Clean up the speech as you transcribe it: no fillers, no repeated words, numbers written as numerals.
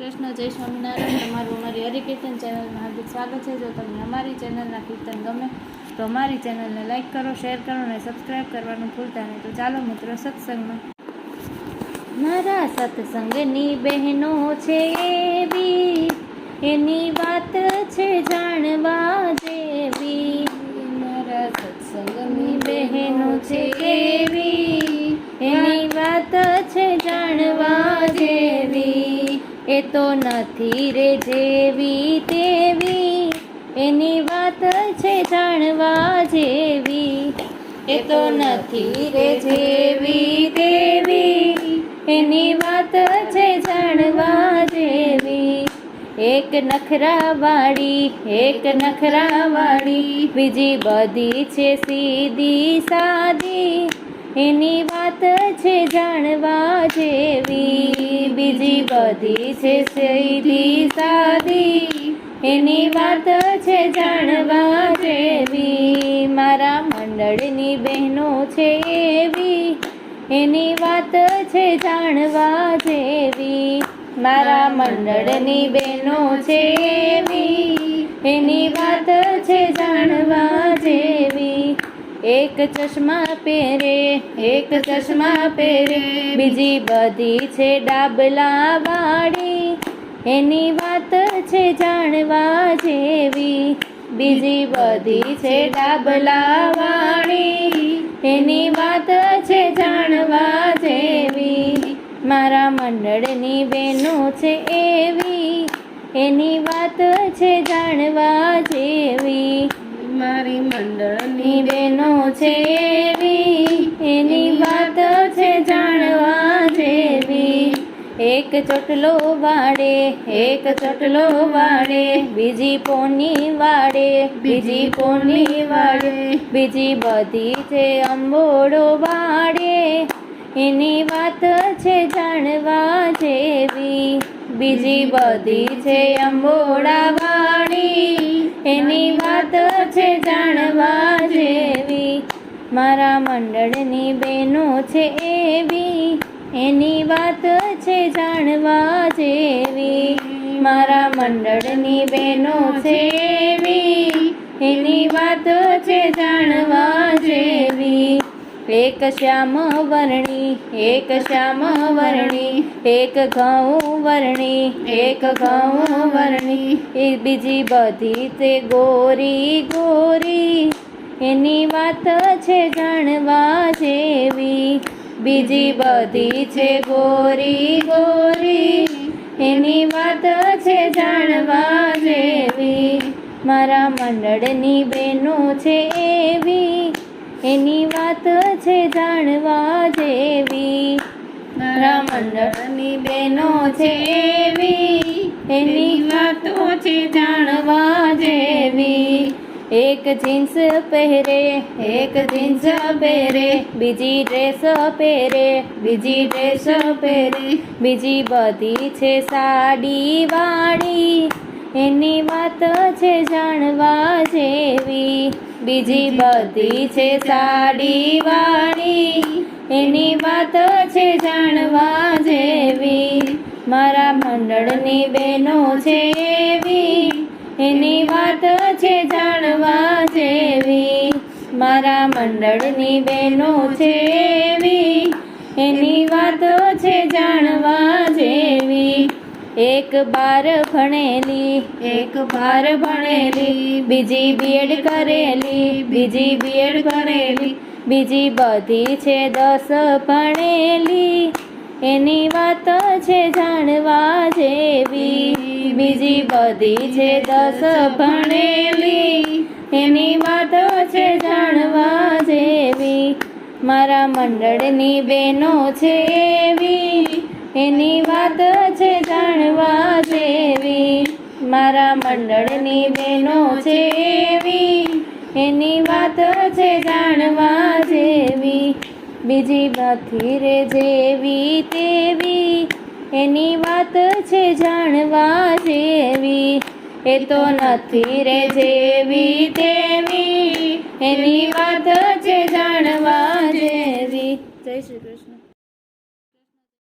કૃષ્ણ જય સ્વામિનારાયણ। તમારું અમારી હરિકીર્તન ચેનલમાં હાર્દિક સ્વાગત છે। જો તમને અમારી ચેનલના કીર્તન ગમે તો અમારી ચેનલને લાઇક કરો, શેર કરો અને સબસ્ક્રાઈબ કરવાનું ભૂલતા નહીં। તો ચાલો મિત્રો સત્સંગમાં। મારા સત્સંગની બહેનો છે એવી, એની વાત છે જાણવા જેવી। મારા સત્સંગની બહેનો છે એવી, એની વાત છે જાણવા જેવી। એ તો નથી રે જેવી તેવી, એની વાત છે જાણવા જેવી। એ તો નથી રે જેવી તેવી, એની વાત છે જાણવા જેવી। એક નખરાવાળી, એક નખરાવાળી, બીજી બધી છે સીધી સાદી, એની વાત છે જાણવા જેવી। બીજી બધી છે સીધી સાદી, એની વાત છે જાણવા જેવી। મારા મંડળની બહેનો છે એવી, એની વાત છે જાણવા જેવી। મારા મંડળની બહેનો છે એવી, એની વાત છે જાણવા જેવી। એક ચશ્મા પહેરે, એક ચશ્મા પહેરે, બીજી બધી છે ડાબલા વાળી, એની વાત છે જાણવા જેવી। બીજી બધી છે ડાબલા વાળી, એની વાત છે જાણવા જેવી। મારા મંડળની બહેનો છે એવી, એની વાત છે જાણવા જેવી। મારી મંડળની બહેનો છે એવી, એની વાત છે જાણવા જેવી। એક ચોટલો વાળે, એક ચોટલો વાળે, બીજી પોની વાળે, બીજી પોની વાળે, બીજી બધી છે અંબોડો વાળે, એની વાત છે જાણવા જેવી। બીજી બધી છે અંબોડા વાળી, એની વાત છે જાણવા જેવી। મારા મંડળની બહેનો છે એવી, એની વાત છે જાણવા જેવી। મારા મંડળની બહેનો છે એવી, એની વાત છે જાણવા જેવી। એક શ્યામ વર્ણી, એક શ્યામ વર્ણી, એક ઘઉં વર્ણી, એક ઘઉં વર્ણી, એ બીજી બધી તે ગોરી ગોરી, એની વાત છે જાણવા જેવી। બીજી બધી છે ગોરી ગોરી, એની વાત છે જાણવા જેવી। મારા મંડળની બહેનો છે એવી, એની વાત છે જાણવા જેવી। મારા મંડળની બહેનો છે એવી, એની વાતો છે જાણવા જેવી। એક જીન્સ પહેરે, એક જીન્સ પહેરે, બીજી ડ્રેસ પહેરે, બીજી ડ્રેસ પહેરે, બીજી બધી છે સાડી વાળી, એની વાત છે જાણવા જેવી। બીજી બધી છે સાડી વાળી, એની વાત છે જાણવા જેવી। મારા મંડળની બહેનો છે એવી, એની વાત છે જાણવા જેવી। મારા મંડળની બહેનો છે એવી, એની વાત છે જાણવા જેવી। એક બાર ભણેલી, એક બાર ભણેલી, બીજી બીએડ કરેલી, બીજી બીએડ કરેલી, બીજી બધી છે 10 ભણેલી, એની વાત છે જાણવા જેવી। બીજી બધી છે 10 ભણેલી, એની વાત છે જાણવા જેવી। મારા મંડળની બહેનો છે એવી, એની વાત છે જાણવા જેવી। મારા મંડળની બહેનો છે એવી, એની વાત છે જાણવા જેવી। બીજી નથી રે જેવી તેવી, એની વાત છે જાણવા જેવી। એ તો નથી રે જેવી તેવી, એની વાત છે જાણવા જેવી। જય શ્રી કૃષ્ણ।